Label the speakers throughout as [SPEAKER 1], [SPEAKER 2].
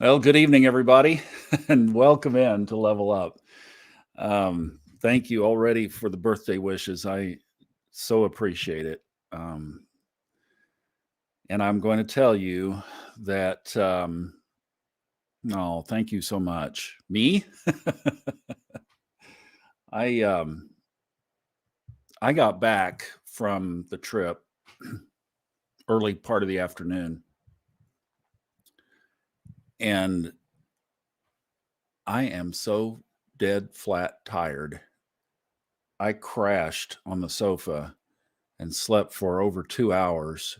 [SPEAKER 1] Well, good evening, everybody, and welcome in to Level Up. Thank you already for the birthday wishes. I so appreciate it. Um, and I'm going to tell you that, no, thank you so much. Me? I um, I got back from the trip early part of the afternoon, and I am so dead flat tired. I crashed on the sofa and slept for over 2 hours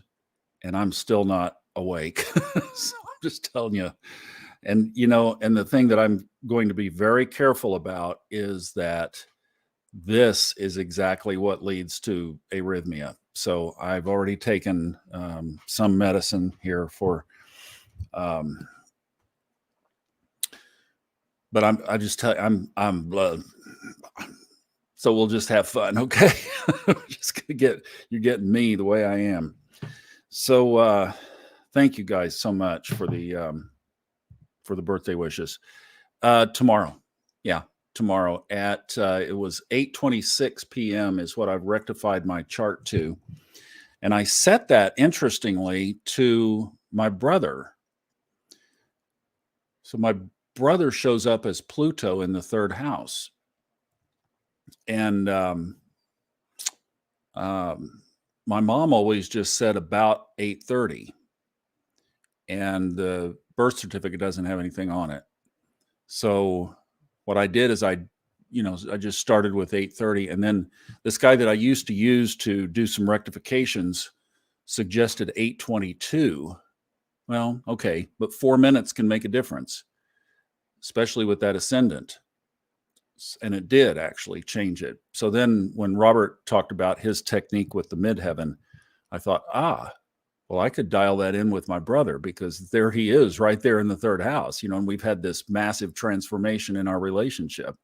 [SPEAKER 1] and I'm still not awake. So I'm just telling you. And the thing that I'm going to be very careful about is that this is exactly what leads to arrhythmia. So I've already taken some medicine here for, um, but I just tell you, so we'll just have fun. Okay. Just gonna you're getting me the way I am. So, thank you guys so much for the birthday wishes. Tomorrow, yeah, tomorrow at it was 8:26 p.m. is what I've rectified my chart to, and I set that interestingly to my brother. So my brother shows up as Pluto in the third house, and my mom always just said about 8:30, and the birth certificate doesn't have anything on it. So what I did is I just started with 8:30, and then this guy that I used to use to do some rectifications suggested 8:22. Well, okay, but 4 minutes can make a difference, especially with that ascendant. And it did actually change it. So then when Robert talked about his technique with the midheaven, I thought, well, I could dial that in with my brother because there he is right there in the third house, and we've had this massive transformation in our relationship.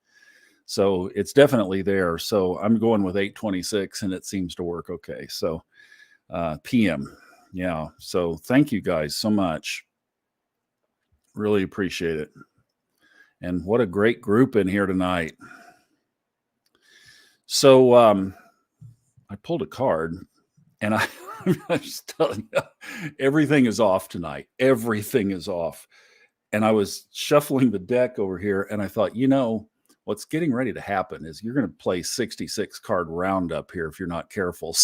[SPEAKER 1] So it's definitely there. So I'm going with 8:26 and it seems to work okay. So PM. Yeah. So thank you guys so much. Really appreciate it. And what a great group in here tonight. So I pulled a card and I'm just telling you, everything is off tonight. Everything is off. And I was shuffling the deck over here and I thought, what's getting ready to happen is you're going to play 66 card roundup here if you're not careful.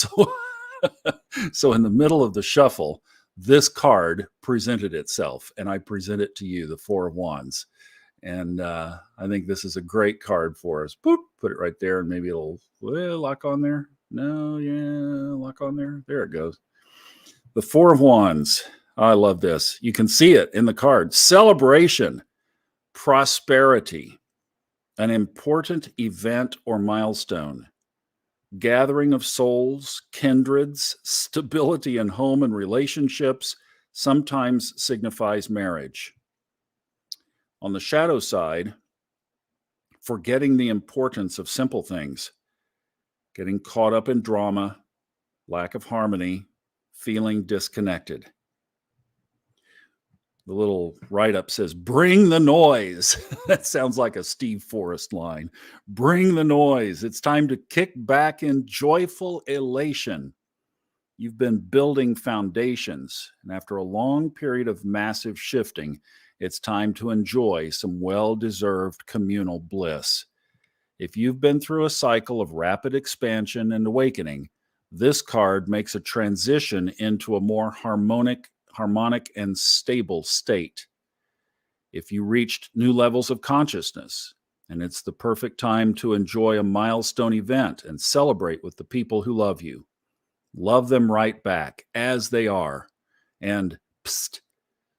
[SPEAKER 1] So in the middle of the shuffle, this card presented itself and I present it to you, the Four of Wands. And I think this is a great card for us. Boop, put it right there and maybe it'll lock on there. No, yeah, lock on there. There it goes. The Four of Wands. I love this. You can see it in the card. Celebration, prosperity, an important event or milestone, gathering of souls, kindreds, stability in home and relationships, sometimes signifies marriage. On the shadow side, forgetting the importance of simple things, getting caught up in drama, lack of harmony, feeling disconnected. The little write-up says, bring the noise. That sounds like a Steve Forrest line. Bring the noise. It's time to kick back in joyful elation. You've been building foundations, and after a long period of massive shifting, it's time to enjoy some well-deserved communal bliss. If you've been through a cycle of rapid expansion and awakening, this card makes a transition into a more harmonic and stable state. If you reached new levels of consciousness, and it's the perfect time to enjoy a milestone event and celebrate with the people who love you. Love them right back as they are. And psst,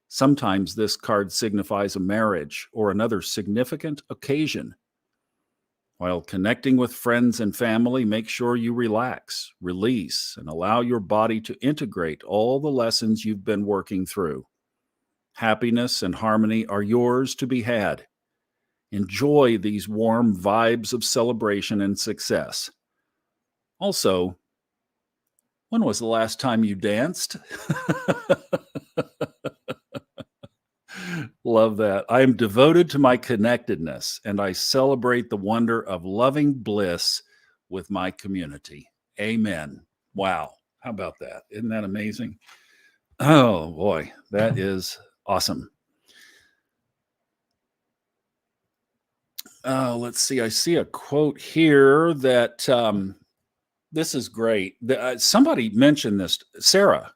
[SPEAKER 1] sometimes this card signifies a marriage or another significant occasion. While connecting with friends and family, make sure you relax, release, and allow your body to integrate all the lessons you've been working through. Happiness and harmony are yours to be had. Enjoy these warm vibes of celebration and success. Also, when was the last time you danced? Love that. I am devoted to my connectedness and I celebrate the wonder of loving bliss with my community. Amen. Wow. How about that? Isn't that amazing? Oh boy, that is awesome. Let's see. I see a quote here that this is great. Somebody mentioned this. Sarah.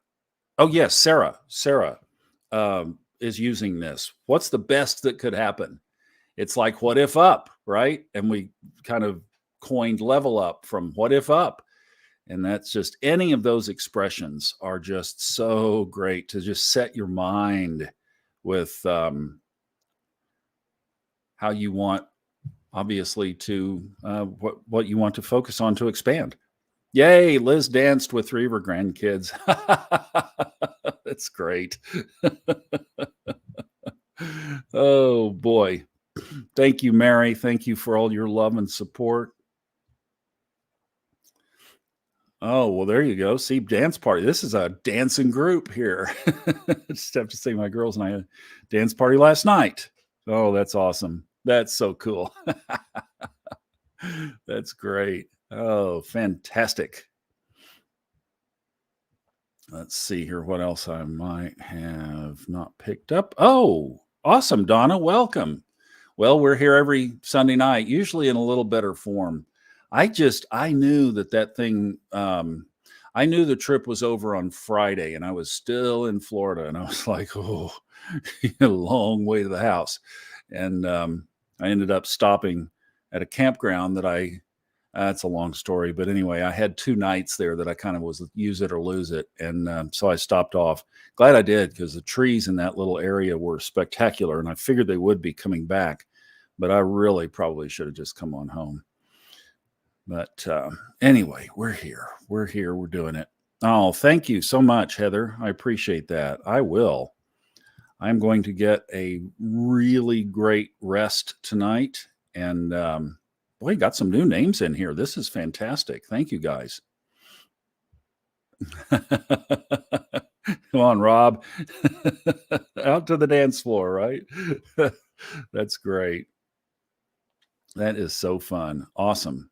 [SPEAKER 1] Oh, yes, Sarah. Sarah is using this. What's the best that could happen? It's like what if up, right? And we kind of coined level up from what if up. And that's just any of those expressions are just so great to just set your mind with how you want, obviously, to what you want to focus on to expand. Yay, Liz danced with 3 of her grandkids. That's great. Oh boy. Thank you, Mary. Thank you for all your love and support. Oh, well, there you go. See, dance party. This is a dancing group here. Just have to say my girls and I had a dance party last night. Oh, that's awesome. That's so cool. That's great. Oh, fantastic. Let's see here what else I might have not picked up. Oh, awesome, Donna. Welcome. Well, we're here every Sunday night, usually in a little better form. I knew that thing, I knew the trip was over on Friday and I was still in Florida and I was like, oh, a long way to the house. And I ended up stopping at a campground that it's a long story, but anyway, I had 2 nights there that I kind of was use it or lose it. And so I stopped off. Glad I did because the trees in that little area were spectacular and I figured they would be coming back, but I really probably should have just come on home. But anyway, we're here. We're here. We're doing it. Oh, thank you so much, Heather. I appreciate that. I will. I'm going to get a really great rest tonight. And boy, got some new names in here. This is fantastic. Thank you, guys. Come on, Rob. Out to the dance floor, right? That's great. That is so fun. Awesome.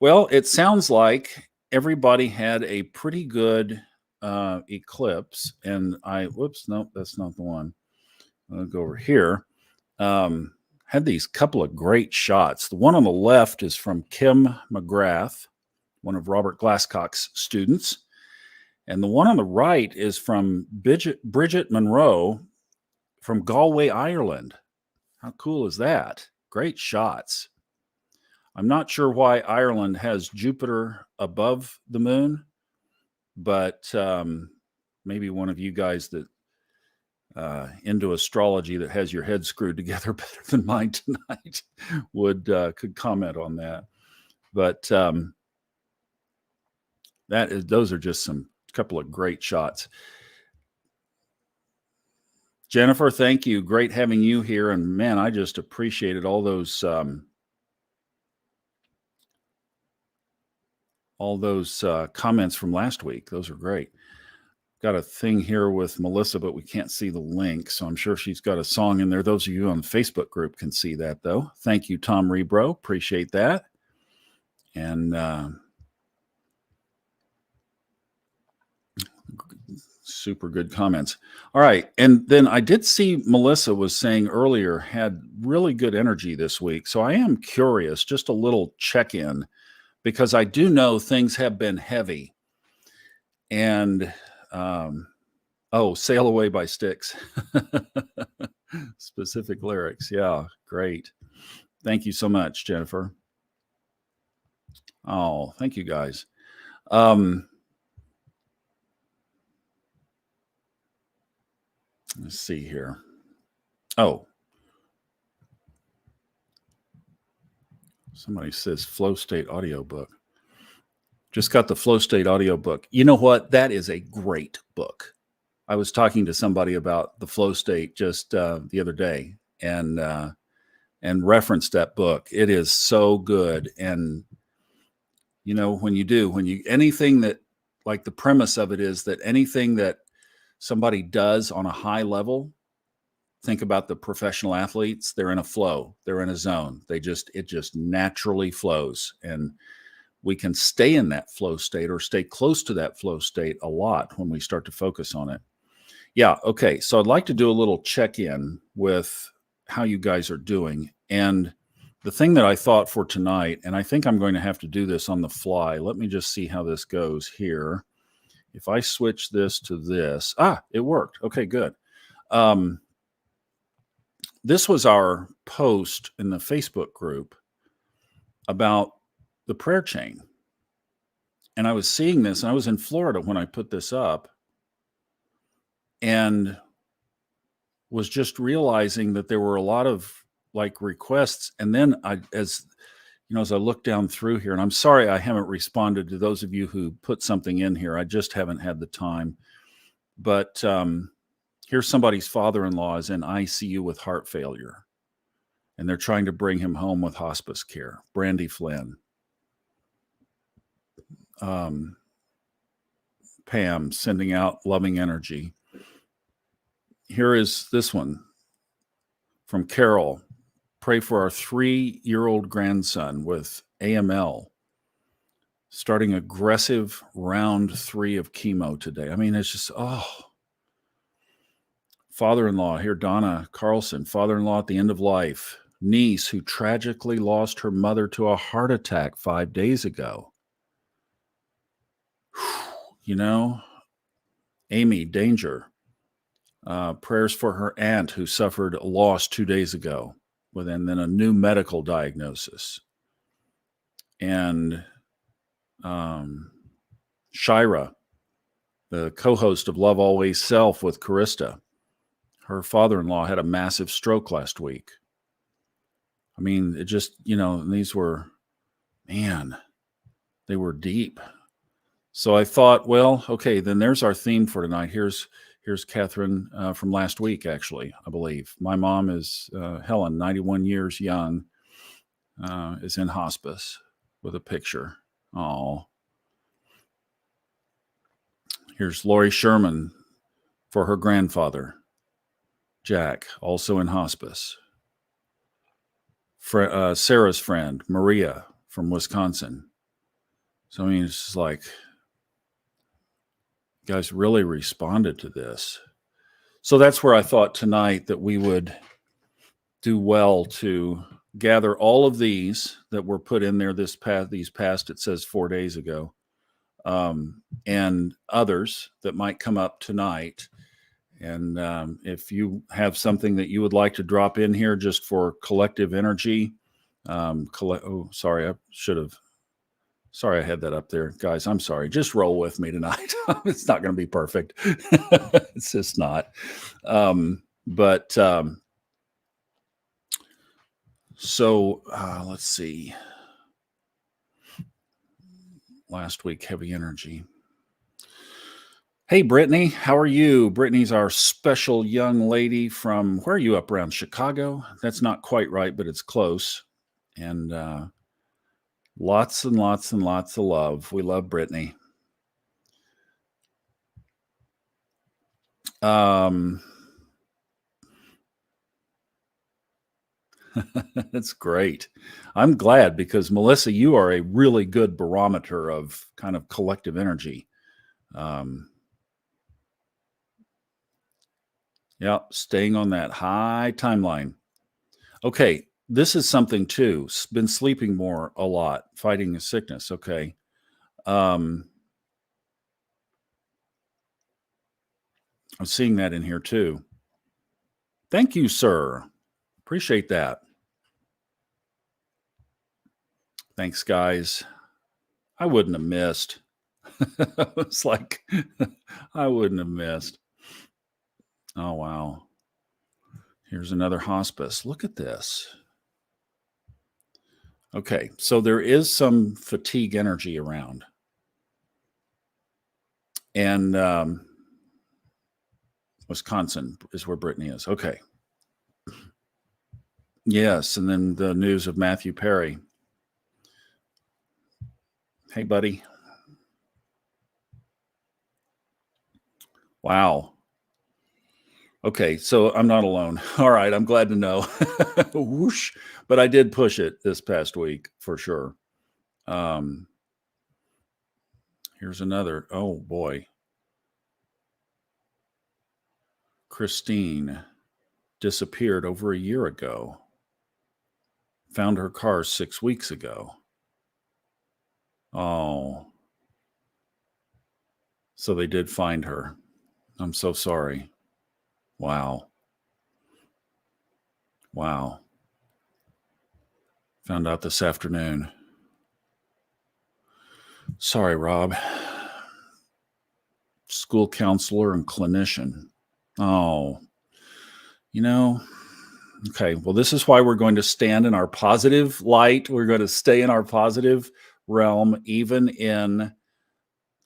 [SPEAKER 1] Well, it sounds like everybody had a pretty good eclipse. And whoops, no, that's not the one. I'll go over here. Had these couple of great shots. The one on the left is from Kim McGrath, one of Robert Glasscock's students. And the one on the right is from Bridget Monroe from Galway, Ireland. How cool is that? Great shots. I'm not sure why Ireland has Jupiter above the moon, but maybe one of you guys that into astrology that has your head screwed together better than mine tonight could comment on that. But those are just some couple of great shots. Jennifer, thank you. Great having you here. And man, I just appreciated all those comments from last week. Those are great. Got a thing here with Melissa, but we can't see the link. So I'm sure she's got a song in there. Those of you on the Facebook group can see that, though. Thank you, Tom Rebro. Appreciate that. And super good comments. All right. And then I did see Melissa was saying earlier had really good energy this week. So I am curious, just a little check-in, because I do know things have been heavy. And Sail Away by Styx. Specific lyrics. Yeah, great. Thank you so much, Jennifer. Oh, thank you guys. Let's see here. Oh, somebody says Flow State audiobook. Just got the Flow State audiobook. You know what? That is a great book. I was talking to somebody about the Flow State just the other day and referenced that book. It is so good. And, you know, anything that, like, the premise of it is that anything that somebody does on a high level, think about the professional athletes. They're in a flow. They're in a zone. It just naturally flows. And we can stay in that flow state or stay close to that flow state a lot when we start to focus on it. Yeah. Okay. So I'd like to do a little check-in with how you guys are doing. And the thing that I thought for tonight, and I think I'm going to have to do this on the fly. Let me just see how this goes here. If I switch this to this, it worked. Okay, good. This was our post in the Facebook group about the prayer chain. And I was seeing this, and I was in Florida when I put this up, and was just realizing that there were a lot of like requests. And then as I look down through here, and I'm sorry I haven't responded to those of you who put something in here. I just haven't had the time. But here's somebody's father-in-law is in ICU with heart failure, and they're trying to bring him home with hospice care. Brandy Flynn. Pam sending out loving energy. Here is this one from Carol. Pray for our 3-year-old grandson with AML, starting aggressive round 3 of chemo today. I mean, it's just, Father-in-law, here, Donna Carlson, father-in-law at the end of life. Niece who tragically lost her mother to a heart attack 5 days ago. Amy, danger. Prayers for her aunt who suffered a loss 2 days ago, and then a new medical diagnosis. And Shira, the co-host of Love Always Self with Karista, her father-in-law had a massive stroke last week. I mean, it just, these were, they were deep. So I thought, well, okay, then there's our theme for tonight. Here's Catherine from last week, actually, I believe. My mom is Helen, 91 years young, is in hospice with a picture. Oh. Here's Lori Sherman for her grandfather, Jack, also in hospice. Sarah's friend, Maria from Wisconsin. So, I mean, it's just like, you guys really responded to this. So that's where I thought tonight that we would do well to gather all of these that were put in there these past, it says 4 days ago, and others that might come up tonight. And if you have something that you would like to drop in here just for collective energy, sorry, I had that up there. Guys, I'm sorry. Just roll with me tonight. It's not going to be perfect. It's just not. So let's see. Last week, heavy energy. Hey, Brittany, how are you? Brittany's our special young lady from, where are you, up around Chicago? That's not quite right, but it's close. And lots and lots and lots of love. We love Brittany. That's great. I'm glad, because Melissa, you are a really good barometer of kind of collective energy. Staying on that high timeline. Okay, this is something too. Been sleeping more a lot, fighting a sickness. Okay. I'm seeing that in here too. Thank you, sir. Appreciate that. Thanks, guys. I wouldn't have missed. It's like, I wouldn't have missed. Oh, wow. Here's another hospice. Look at this. Okay, so there is some fatigue energy around. And Wisconsin is where Brittany is. Okay. Yes, and then the news of Matthew Perry. Hey, buddy. Wow. Okay, so I'm not alone. All right, I'm glad to know. Whoosh. But I did push it this past week for sure. Um, Here's another. Oh boy, Christine disappeared over a year ago. Found her car 6 weeks ago. Oh, so they did find her. I'm so sorry. Wow. Wow. Found out this afternoon. Sorry, Rob. School counselor and clinician. Oh, you know, okay. Well, this is why we're going to stand in our positive light. We're going to stay in our positive realm, even in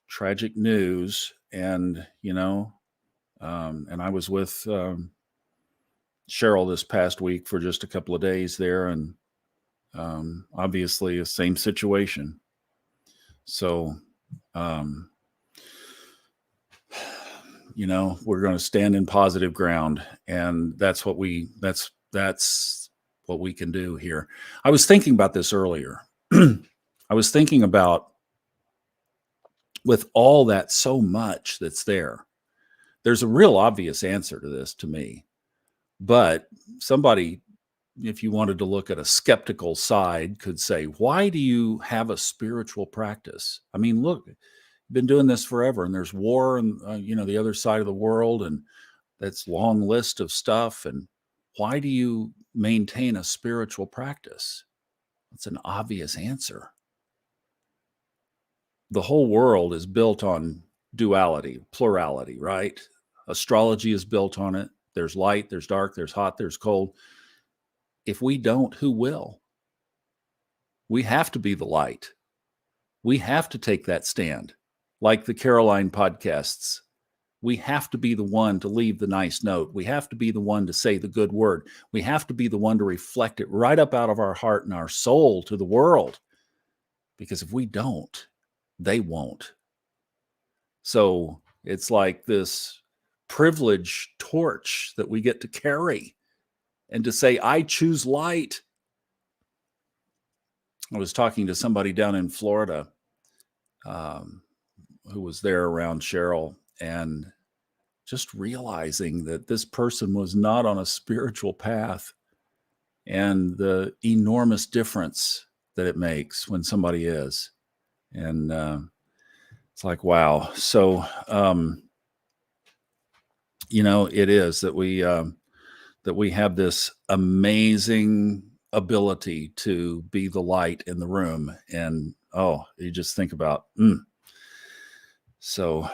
[SPEAKER 1] tragic news. And, and I was with Cheryl this past week for just a couple of days there. And obviously, the same situation. So, um, we're going to stand in positive ground, and that's what we can do here. I was thinking about this earlier. I was thinking about, with all that, so much that's there's a real obvious answer to this to me, but somebody, if you wanted to look at a skeptical side, could say, why do you have a spiritual practice? I mean, look, been doing this forever, and there's war and the other side of the world, and that's long list of stuff. And why do you maintain a spiritual practice? It's an obvious answer. The whole world is built on duality, plurality, right? Astrology is built on it. There's light, there's dark, there's hot, there's cold. If we don't, who will? We have to be the light. We have to take that stand, like the Caroline podcasts. We have to be the one to leave the nice note. We have to be the one to say the good word. We have to be the one to reflect it right up out of our heart and our soul to the world. Because if we don't, they won't. So it's like this privilege torch that we get to carry and to say, I choose light. I was talking to somebody down in Florida who was there around Cheryl, and just realizing that this person was not on a spiritual path, and the enormous difference that it makes when somebody is. And it's like, wow. So, it is that we have this amazing ability to be the light in the room. And you just think about, so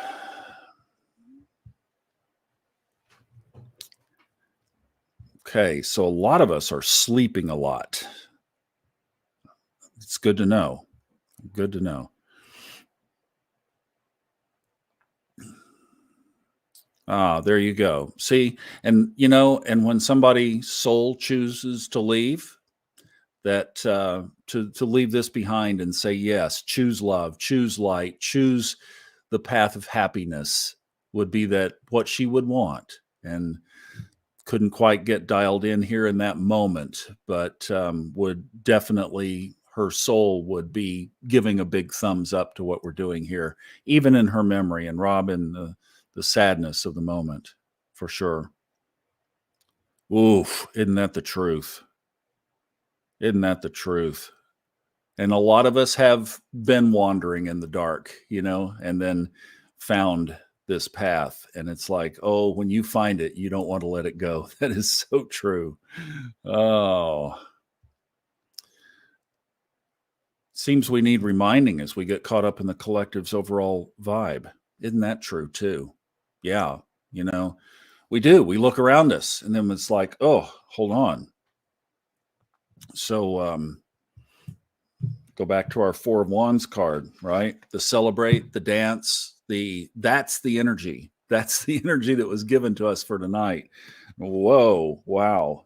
[SPEAKER 1] okay, so a lot of us are sleeping a lot. It's good to know. Good to know. Ah, there you go. See, and and when somebody's soul chooses to leave, that to leave this behind and say, yes, choose love, choose light, choose the path of happiness, would be that what she would want. And couldn't quite get dialed in here in that moment, but would definitely, her soul would be giving a big thumbs up to what we're doing here, even in her memory. And Robin, the sadness of the moment, for sure. Oof, isn't that the truth? Isn't that the truth? And a lot of us have been wandering in the dark, and then found this path. And it's like, oh, when you find it, you don't want to let it go. That is so true. Oh, seems we need reminding as we get caught up in the collective's overall vibe. Isn't that true too? Yeah. You know, we do. We look around us, and then it's like, oh, hold on. So, go back to our Four of Wands card, right? The celebrate, the dance, that's the energy. That's the energy that was given to us for tonight. Whoa, wow.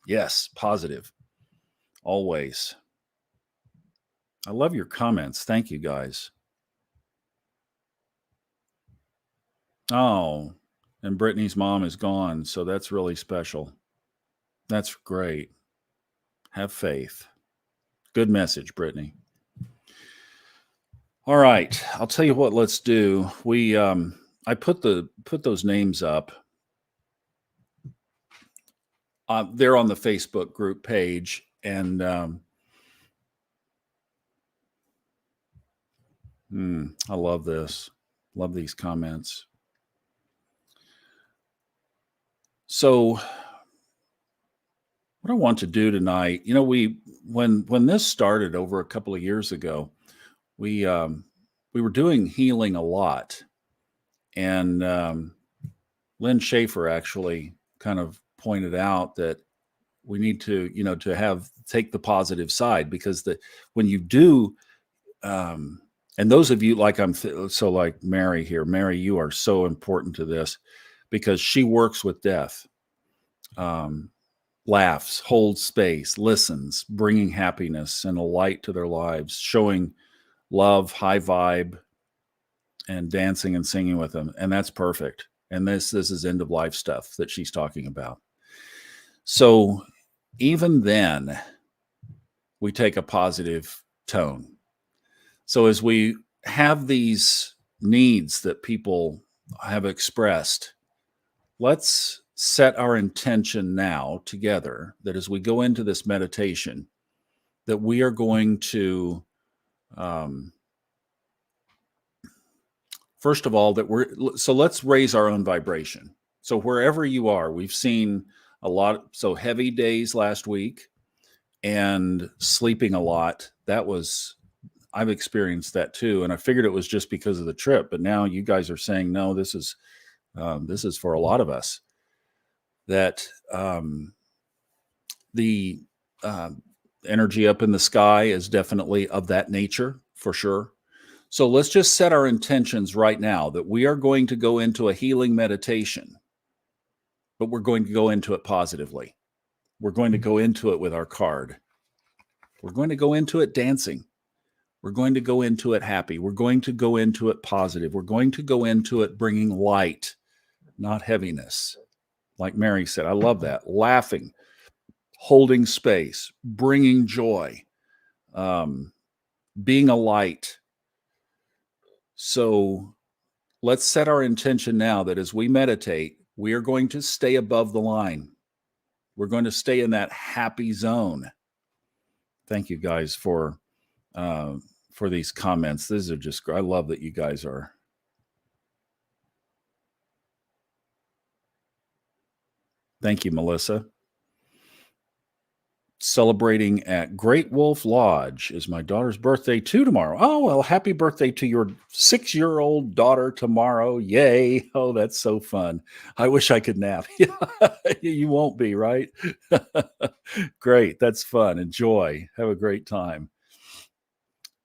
[SPEAKER 1] Yes, positive. Always. I love your comments. Thank you, guys. Oh, And Brittany's mom is gone, so that's really special. That's great. Have faith. Good message, Brittany. All right, I'll tell you what. Let's do. I put those names up. They're on the Facebook group page, and I love this. Love these comments. So, what I want to do tonight, when this started over a couple of years ago, we were doing healing a lot, and Lynn Schaefer actually kind of pointed out that we need to, take the positive side, because when you do, and those of you like like Mary here, Mary, you are so important to this, because she works with death, laughs, holds space, listens, bringing happiness and a light to their lives, showing love, high vibe, and dancing and singing with them. And that's perfect. And this is end of life stuff that she's talking about. So even then, we take a positive tone. So as we have these needs that people have expressed, let's set our intention now together that as we go into this meditation, that we are going to, first of all, so let's raise our own vibration. So wherever you are, we've seen a lot, so heavy days last week and sleeping a lot. I've experienced that too. And I figured it was just because of the trip, but now you guys are saying, no, this is for a lot of us, that the energy up in the sky is definitely of that nature, for sure. So let's just set our intentions right now that we are going to go into a healing meditation, but we're going to go into it positively. We're going to go into it with our card. We're going to go into it dancing. We're going to go into it happy. We're going to go into it positive. We're going to go into it bringing light, not heaviness. Like Mary said, I love that. Laughing, holding space, bringing joy, being a light. So let's set our intention now that as we meditate, we are going to stay above the line. We're going to stay in that happy zone. Thank you guys for these comments. These are just, I love that you guys are. Thank you, Melissa. Celebrating at Great Wolf Lodge is my daughter's birthday too tomorrow. Oh, well, happy birthday to your 6-year-old daughter tomorrow. Yay. Oh, that's so fun. I wish I could nap. You won't be, right? Great. That's fun. Enjoy. Have a great time.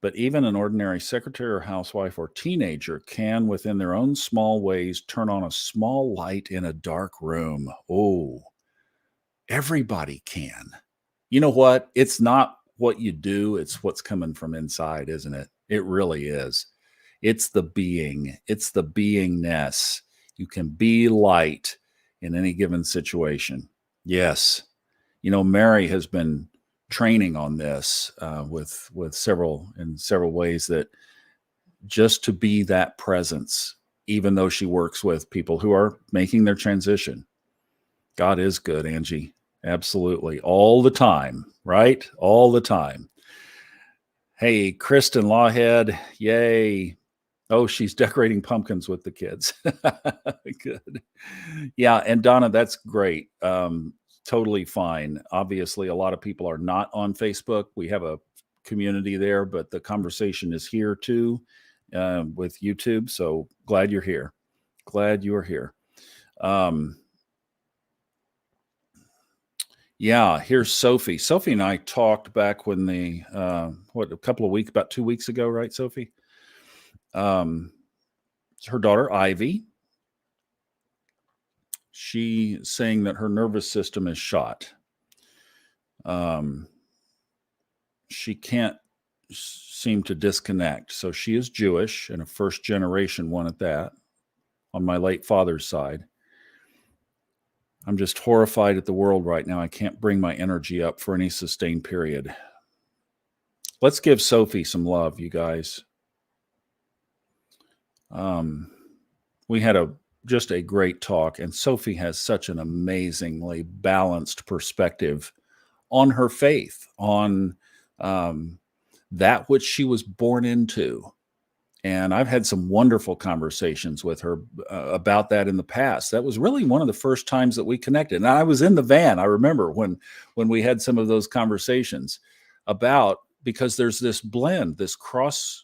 [SPEAKER 1] But even an ordinary secretary or housewife or teenager can, within their own small ways, turn on a small light in a dark room. Oh, everybody can. You know what? It's not what you do, it's what's coming from inside, isn't it? It really is. It's the being, it's the beingness. You can be light in any given situation. Yes. Mary has been training on this with several ways, that just to be that presence, even though she works with people who are making their transition. God is good, Angie. Absolutely. All the time, right? All the time. Hey, Kristen Lawhead. Yay. Oh, she's decorating pumpkins with the kids. Good. Yeah. And Donna, that's great. Totally fine. Obviously, a lot of people are not on Facebook. We have a community there, but the conversation is here too with YouTube. So glad you're here. Glad you're here. Yeah, here's Sophie. Sophie and I talked back when about 2 weeks ago, right, Sophie? Her daughter, Ivy, she's saying that her nervous system is shot. She can't seem to disconnect. So she is Jewish, and a first-generation one at that, on my late father's side. I'm just horrified at the world right now. I can't bring my energy up for any sustained period. Let's give Sophie some love, you guys. We had just a great talk, and Sophie has such an amazingly balanced perspective on her faith, on that which she was born into. And I've had some wonderful conversations with her about that in the past. That was really one of the first times that we connected. And I was in the van. I remember when we had some of those conversations about, because there's this blend, this crossover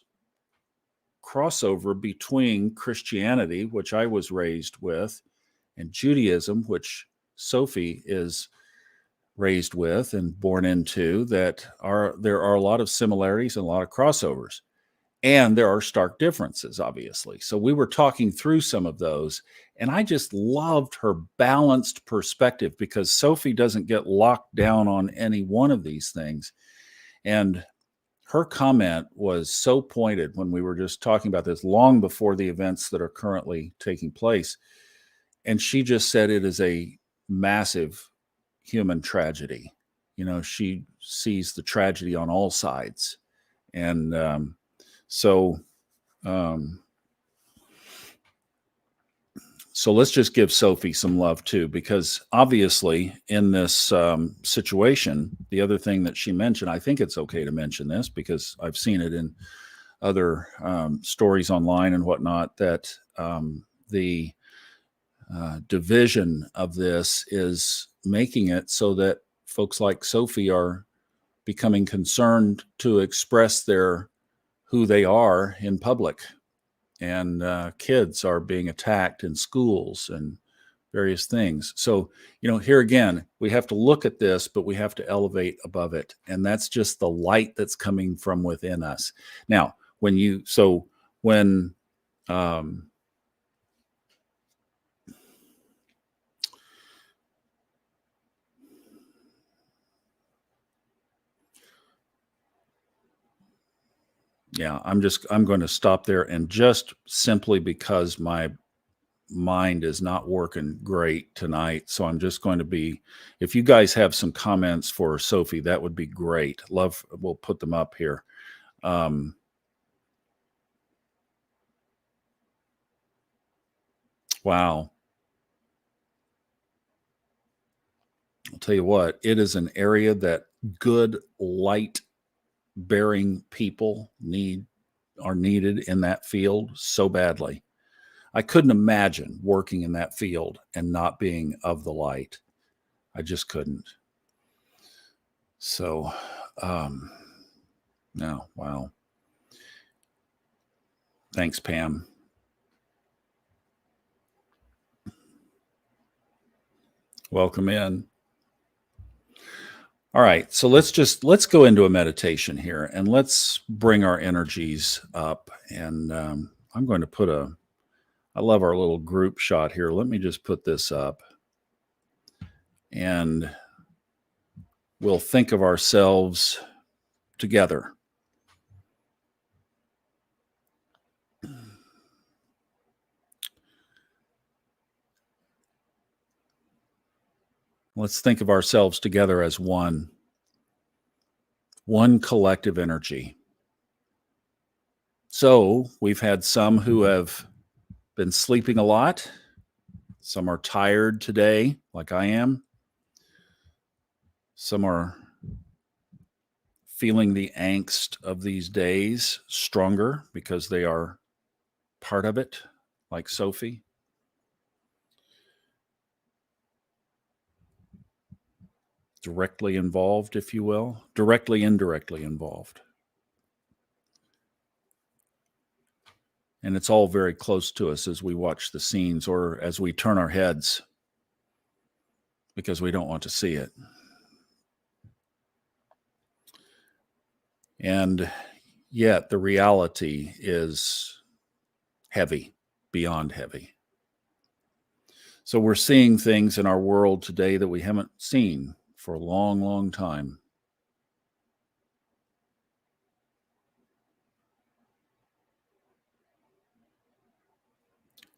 [SPEAKER 1] between Christianity, which I was raised with, and Judaism, which Sophie is raised with and born into, there are a lot of similarities and a lot of crossovers. And there are stark differences, obviously. So we were talking through some of those, and I just loved her balanced perspective, because Sophie doesn't get locked down on any one of these things. And her comment was so pointed when we were just talking about this long before the events that are currently taking place. And she just said it is a massive human tragedy. She sees the tragedy on all sides. And so let's just give Sophie some love too, because obviously in this situation, the other thing that she mentioned, I think it's okay to mention this because I've seen it in other stories online and whatnot, that the division of this is making it so that folks like Sophie are becoming concerned to express who they are in public. And kids are being attacked in schools and various things. So, here again, we have to look at this, but we have to elevate above it. And that's just the light that's coming from within us. Now, I'm going to stop there, and just simply because my mind is not working great tonight. So I'm just going to if you guys have some comments for Sophie, that would be great. We'll put them up here. Wow. I'll tell you what, it is an area that good light bearing people are needed in that field so badly. I couldn't imagine working in that field and not being of the light. I just couldn't. So, no, wow. Thanks, Pam. Welcome in. All right, so let's go into a meditation here, and let's bring our energies up. And I'm going to I love our little group shot here. Let me just put this up, and we'll think of ourselves together. Let's think of ourselves together as one collective energy. So we've had some who have been sleeping a lot. Some are tired today, like I am. Some are feeling the angst of these days stronger because they are part of it, like Sophie. Directly involved, if you will, indirectly involved. And it's all very close to us as we watch the scenes or as we turn our heads because we don't want to see it. And yet the reality is heavy, beyond heavy. So we're seeing things in our world today that we haven't seen for a long, long time.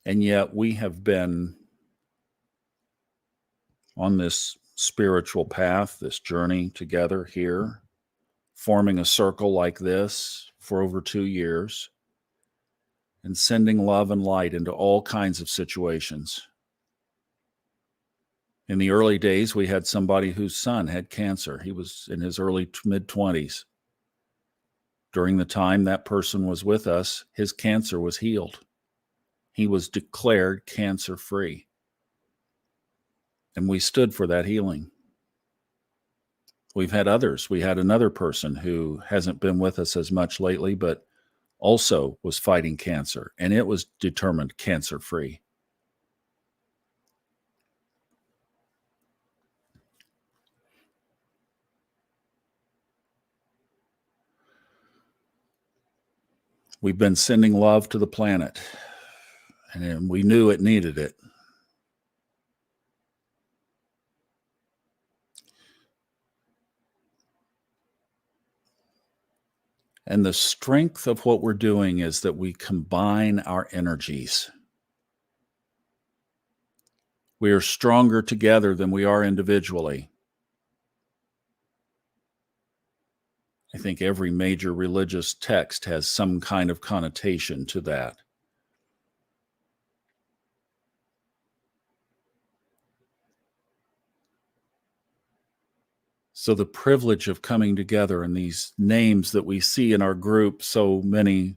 [SPEAKER 1] And yet we have been on this spiritual path, this journey together here, forming a circle like this for over 2 years and sending love and light into all kinds of situations. In the early days, we had somebody whose son had cancer. He was in his early mid-20s. During the time that person was with us, his cancer was healed. He was declared cancer-free. And we stood for that healing. We've had others. We had another person who hasn't been with us as much lately, but also was fighting cancer, and it was determined cancer-free. We've been sending love to the planet, and we knew it needed it. And the strength of what we're doing is that we combine our energies. We are stronger together than we are individually. I think every major religious text has some kind of connotation to that. So the privilege of coming together and these names that we see in our group so many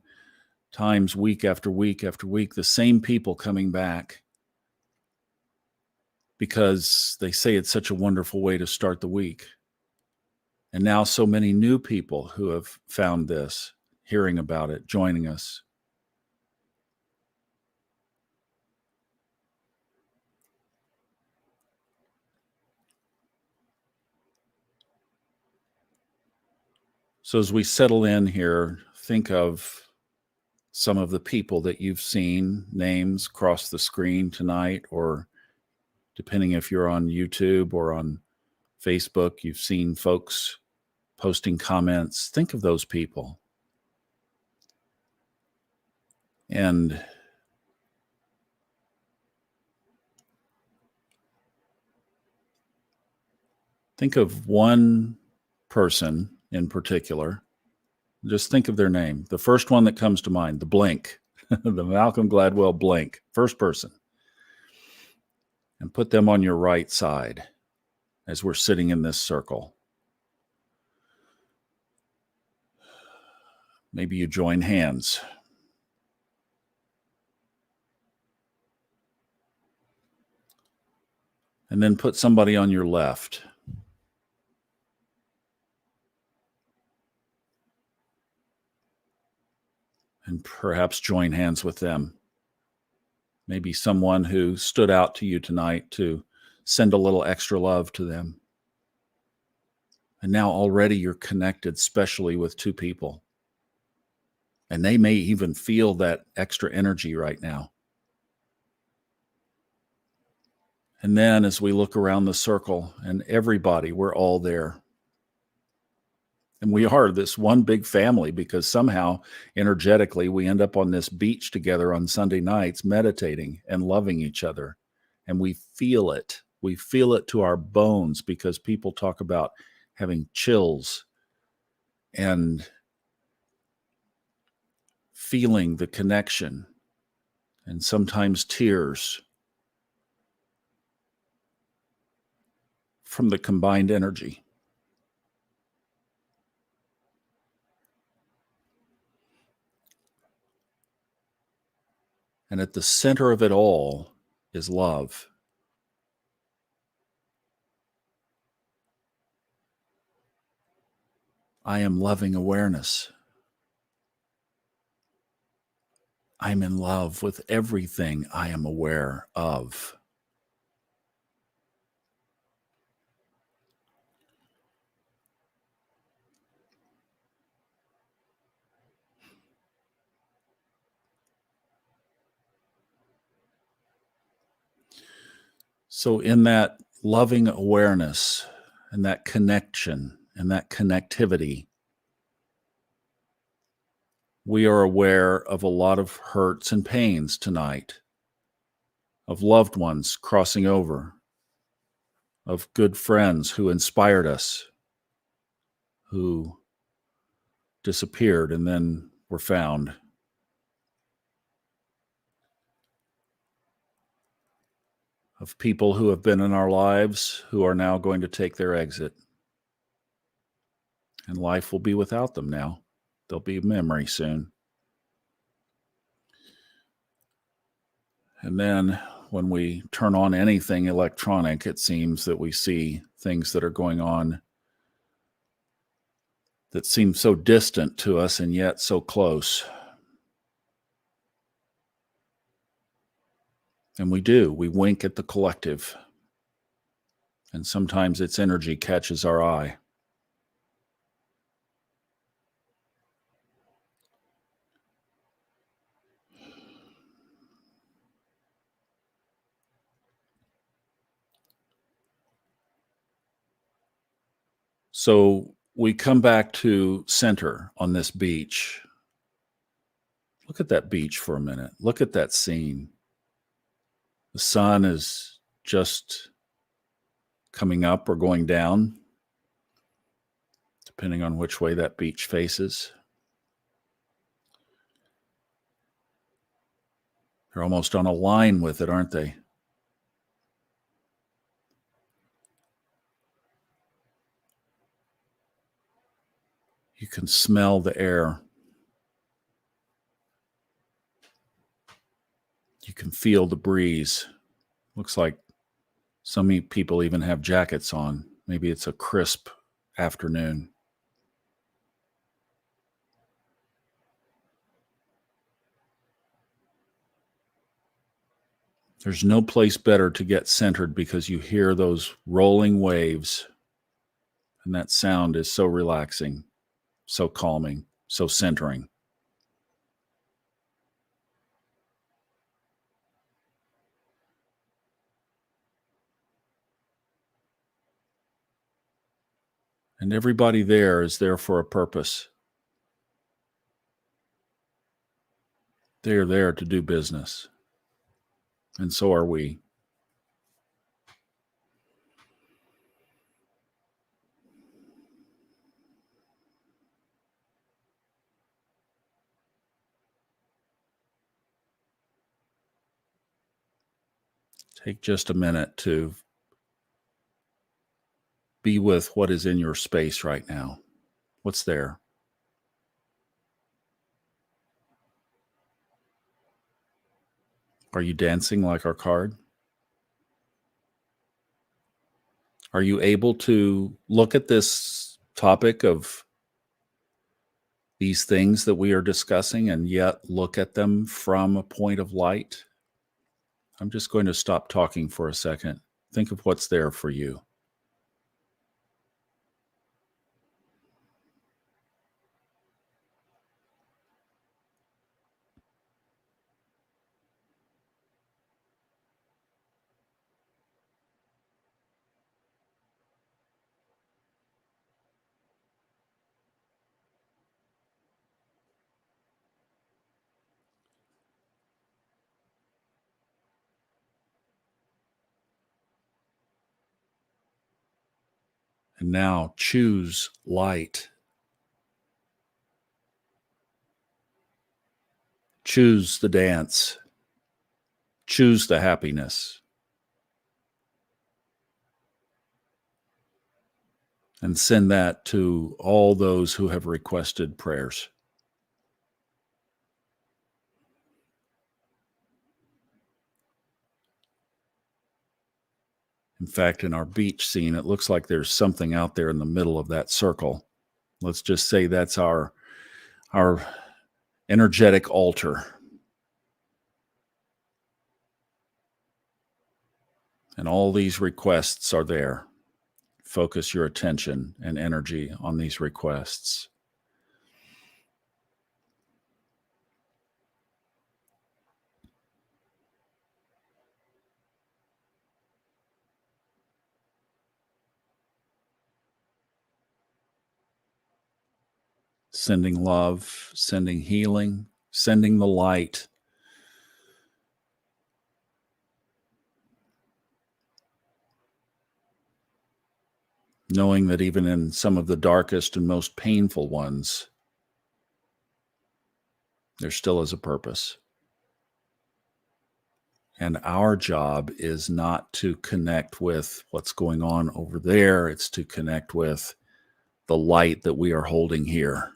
[SPEAKER 1] times, week after week after week, the same people coming back because they say it's such a wonderful way to start the week. And now so many new people who have found this, hearing about it, joining us. So as we settle in here, think of some of the people that you've seen, names across the screen tonight, or depending if you're on YouTube or on Facebook, you've seen folks posting comments. Think of those people. And think of one person in particular. Just think of their name. The first one that comes to mind, the Blink, the Malcolm Gladwell Blink, first person. And put them on your right side as we're sitting in this circle. Maybe you join hands. And then put somebody on your left. And perhaps join hands with them. Maybe someone who stood out to you tonight to send a little extra love to them. And now already you're connected, especially with two people. And they may even feel that extra energy right now. And then as we look around the circle and everybody, we're all there. And we are this one big family because somehow energetically we end up on this beach together on Sunday nights, meditating and loving each other. And we feel it. We feel it to our bones because people talk about having chills and feeling the connection and sometimes tears from the combined energy. And at the center of it all is love. I am loving awareness. I'm in love with everything I am aware of. So in that loving awareness and that connection and that connectivity, we are aware of a lot of hurts and pains tonight, of loved ones crossing over, of good friends who inspired us, who disappeared and then were found. Of people who have been in our lives who are now going to take their exit. And life will be without them now. They'll be a memory soon. And then when we turn on anything electronic, it seems that we see things that are going on that seem so distant to us and yet so close. And we wink at the collective. And sometimes its energy catches our eye. So we come back to center on this beach. Look at that beach for a minute. Look at that scene. The sun is just coming up or going down, depending on which way that beach faces. They're almost on a line with it, aren't they? You can smell the air. You can feel the breeze. Looks like some people even have jackets on. Maybe it's a crisp afternoon. There's no place better to get centered because you hear those rolling waves, and that sound is so relaxing, so calming, so centering. And everybody there is there for a purpose. They are there to do business. And so are we. Take just a minute to be with what is in your space right now. What's there? Are you dancing like our card? Are you able to look at this topic of these things that we are discussing and yet look at them from a point of light? I'm just going to stop talking for a second. Think of what's there for you. And now choose light. Choose the dance. Choose the happiness. And send that to all those who have requested prayers. In fact, in our beach scene, it looks like there's something out there in the middle of that circle. Let's just say that's our energetic altar. And all these requests are there. Focus your attention and energy on these requests. Sending love, sending healing, sending the light. knowing that even in some of the darkest and most painful ones, there still is a purpose. And our job is not to connect with what's going on over there. It's to connect with the light that we are holding here.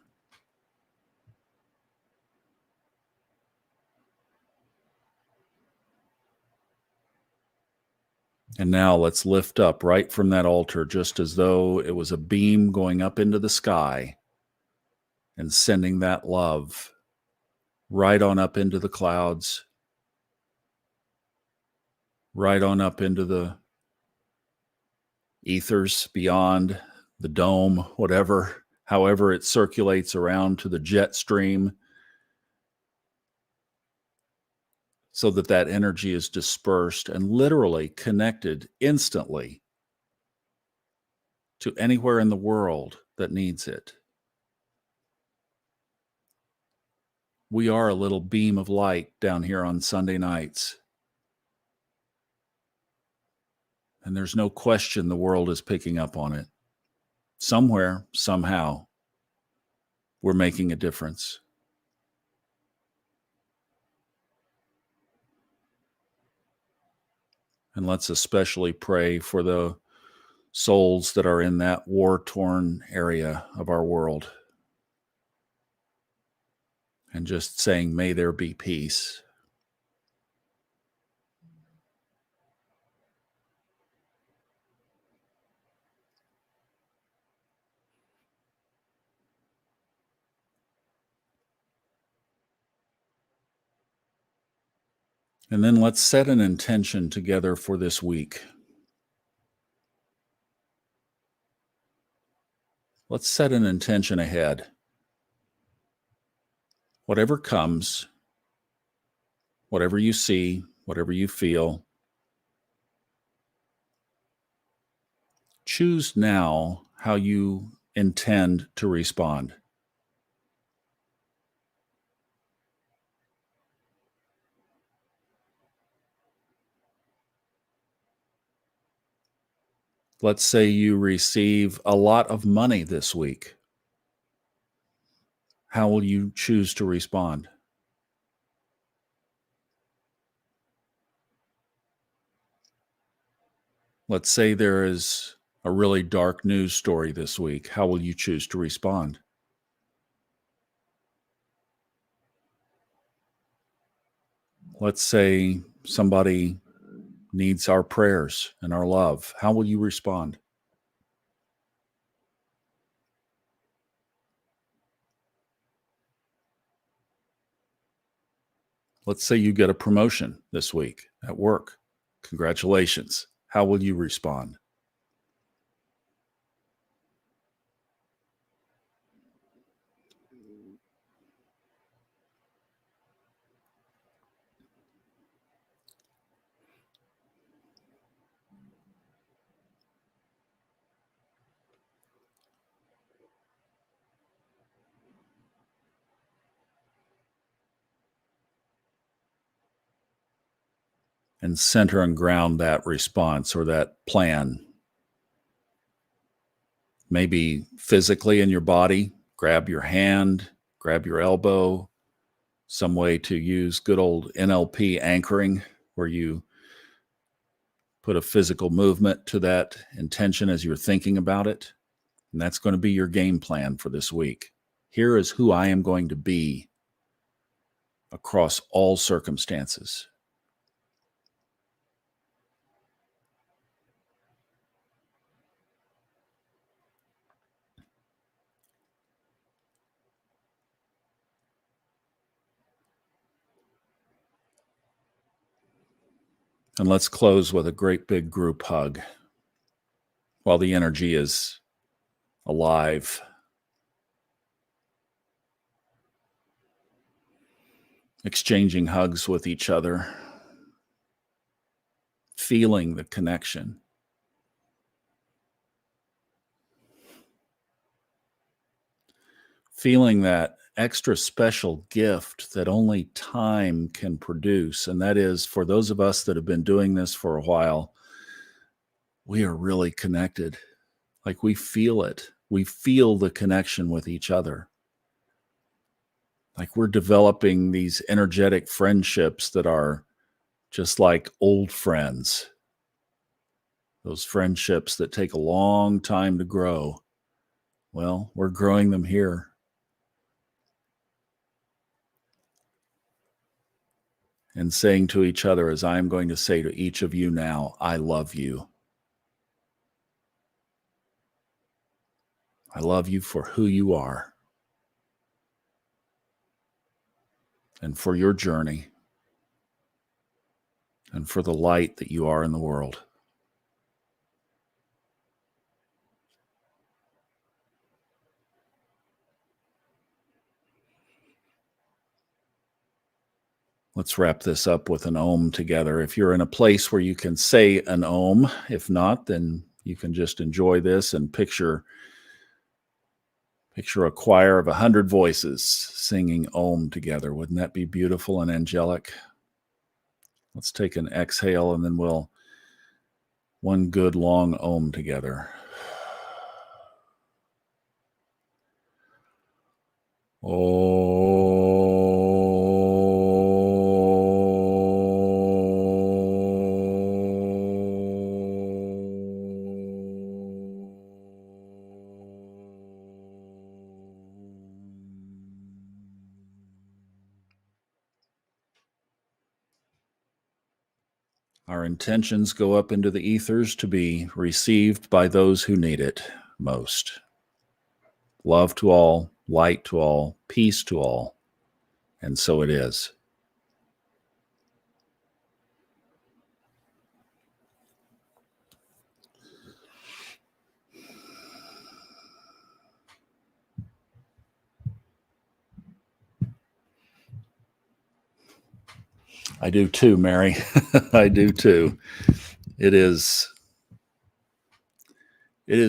[SPEAKER 1] And now let's lift up right from that altar, just as though it was a beam going up into the sky and sending that love right on up into the clouds, right on up into the ethers beyond the dome, whatever, however it circulates around to the jet stream, so that that energy is dispersed and literally connected instantly to anywhere in the world that needs it. We are a little beam of light down here on Sunday nights. And there's no question the world is picking up on it. Somewhere, somehow, we're making a difference. And let's especially pray for the souls that are in that war-torn area of our world. And just saying, may there be peace. And then let's set an intention together for this week. Let's set an intention ahead. Whatever comes, whatever you see, whatever you feel, choose now how you intend to respond. Let's say you receive a lot of money this week. How will you choose to respond? Let's say there is a really dark news story this week. How will you choose to respond? Let's say somebody needs our prayers and our love. How will you respond? Let's say you get a promotion this week at work. Congratulations. How will you respond? And center and ground that response or that plan. Maybe physically in your body, grab your hand, grab your elbow, some way to use good old NLP anchoring where you put a physical movement to that intention as you're thinking about it. And that's going to be your game plan for this week. Here is who I am going to be across all circumstances. And let's close with a great big group hug while the energy is alive. Exchanging hugs with each other, feeling the connection. Feeling that extra special gift that only time can produce. And that is, for those of us that have been doing this for a while, we are really connected. Like we feel it. We feel the connection with each other. Like we're developing these energetic friendships that are just like old friends. Those friendships that take a long time to grow. Well, we're growing them here. And saying to each other, as I am going to say to each of you now, I love you. I love you for who you are and for your journey and for the light that you are in the world. Let's wrap this up with an Om together. If you're in a place where you can say an Om, if not, then you can just enjoy this and picture a choir of 100 voices singing Om together. Wouldn't that be beautiful and angelic? Let's take an exhale and then we'll one good long Om together. Our intentions go up into the ethers to be received by those who need it most. Love to all, light to all, peace to all. And so it is. I do too, Mary. I do too. It is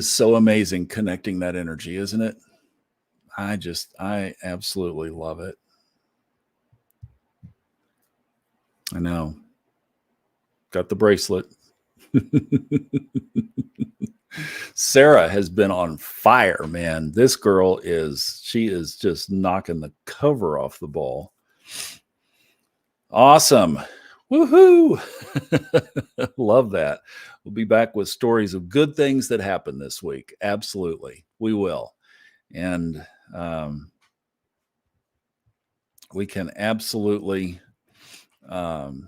[SPEAKER 1] so amazing connecting that energy, isn't it? I absolutely love it. I know. Got the bracelet. Sarah has been on fire, man. This girl she is just knocking the cover off the ball. Awesome. Woohoo. Love that. We'll be back with stories of good things that happened this week. Absolutely. We will. And we can absolutely no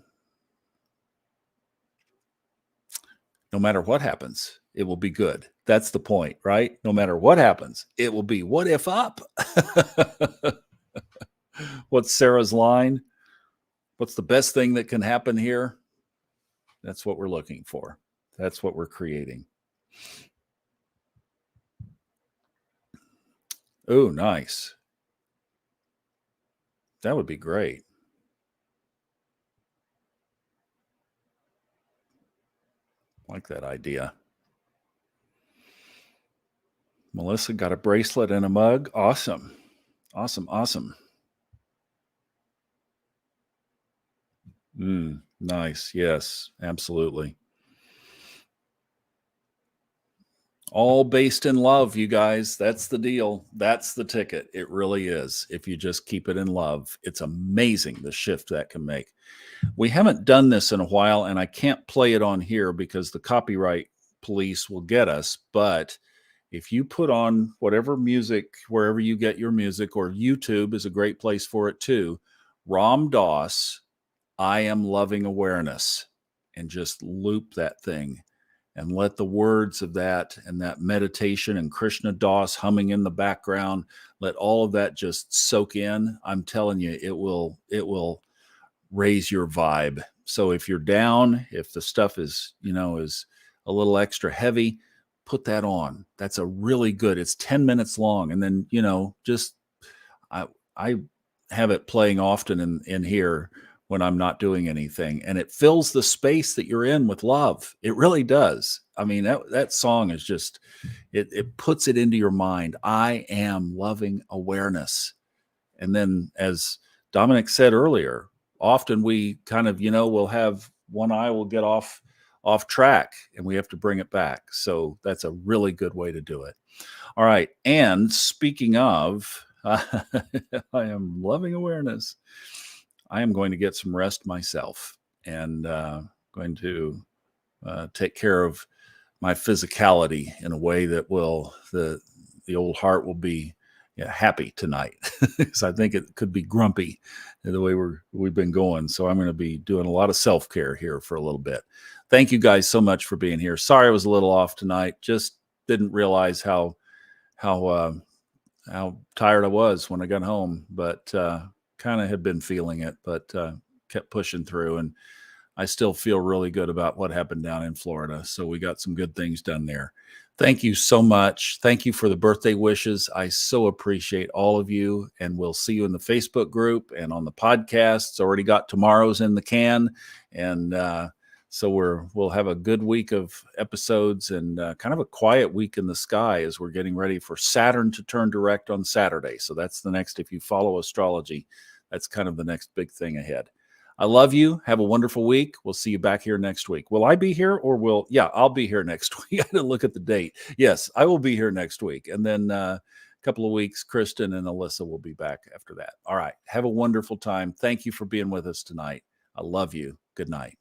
[SPEAKER 1] matter what happens, it will be good. That's the point, right? No matter what happens, it will be what if up? What's Sarah's line? What's the best thing that can happen here? That's what we're looking for. That's what we're creating. Oh, nice. That would be great. Like that idea. Melissa got a bracelet and a mug. Awesome. Awesome. Awesome. Nice. Yes, absolutely. All based in love, you guys. That's the deal. That's the ticket. It really is. If you just keep it in love, it's amazing the shift that can make. We haven't done this in a while, and I can't play it on here because the copyright police will get us. But if you put on whatever music, wherever you get your music, or YouTube is a great place for it too, Ram Dass, I Am Loving Awareness, and just loop that thing and let the words of that and that meditation and Krishna Das humming in the background, let all of that just soak in. I'm telling you, it will raise your vibe. So if you're down, if the stuff is a little extra heavy, put that on. That's a really good, it's 10 minutes long. And then, just, I have it playing often in here when I'm not doing anything, and it fills the space that you're in with love. It really does. I mean, that song is just, it puts it into your mind. I am loving awareness. And then, as Dominic said earlier, often we kind of, we'll have one eye will get off off track and we have to bring it back. So that's a really good way to do it. All right. And speaking of, I am loving awareness. I am going to get some rest myself and going to take care of my physicality in a way that will the old heart will be happy tonight because I think it could be grumpy the way we've been going. So I'm going to be doing a lot of self-care here for a little bit. Thank you guys so much for being here. Sorry I was a little off tonight. Just didn't realize how how tired I was when I got home, but kind of had been feeling it, but kept pushing through. And I still feel really good about what happened down in Florida. So we got some good things done there. Thank you so much. Thank you for the birthday wishes. I so appreciate all of you. And we'll see you in the Facebook group and on the podcast. It's already got tomorrow's in the can. And so we'll have a good week of episodes and kind of a quiet week in the sky as we're getting ready for Saturn to turn direct on Saturday. So that's the next, if you follow astrology, that's kind of the next big thing ahead. I love you. Have a wonderful week. We'll see you back here next week. Will I be here or yeah, I'll be here next week. I didn't look at the date. Yes, I will be here next week. And then a couple of weeks, Kristen and Alyssa will be back after that. All right. Have a wonderful time. Thank you for being with us tonight. I love you. Good night.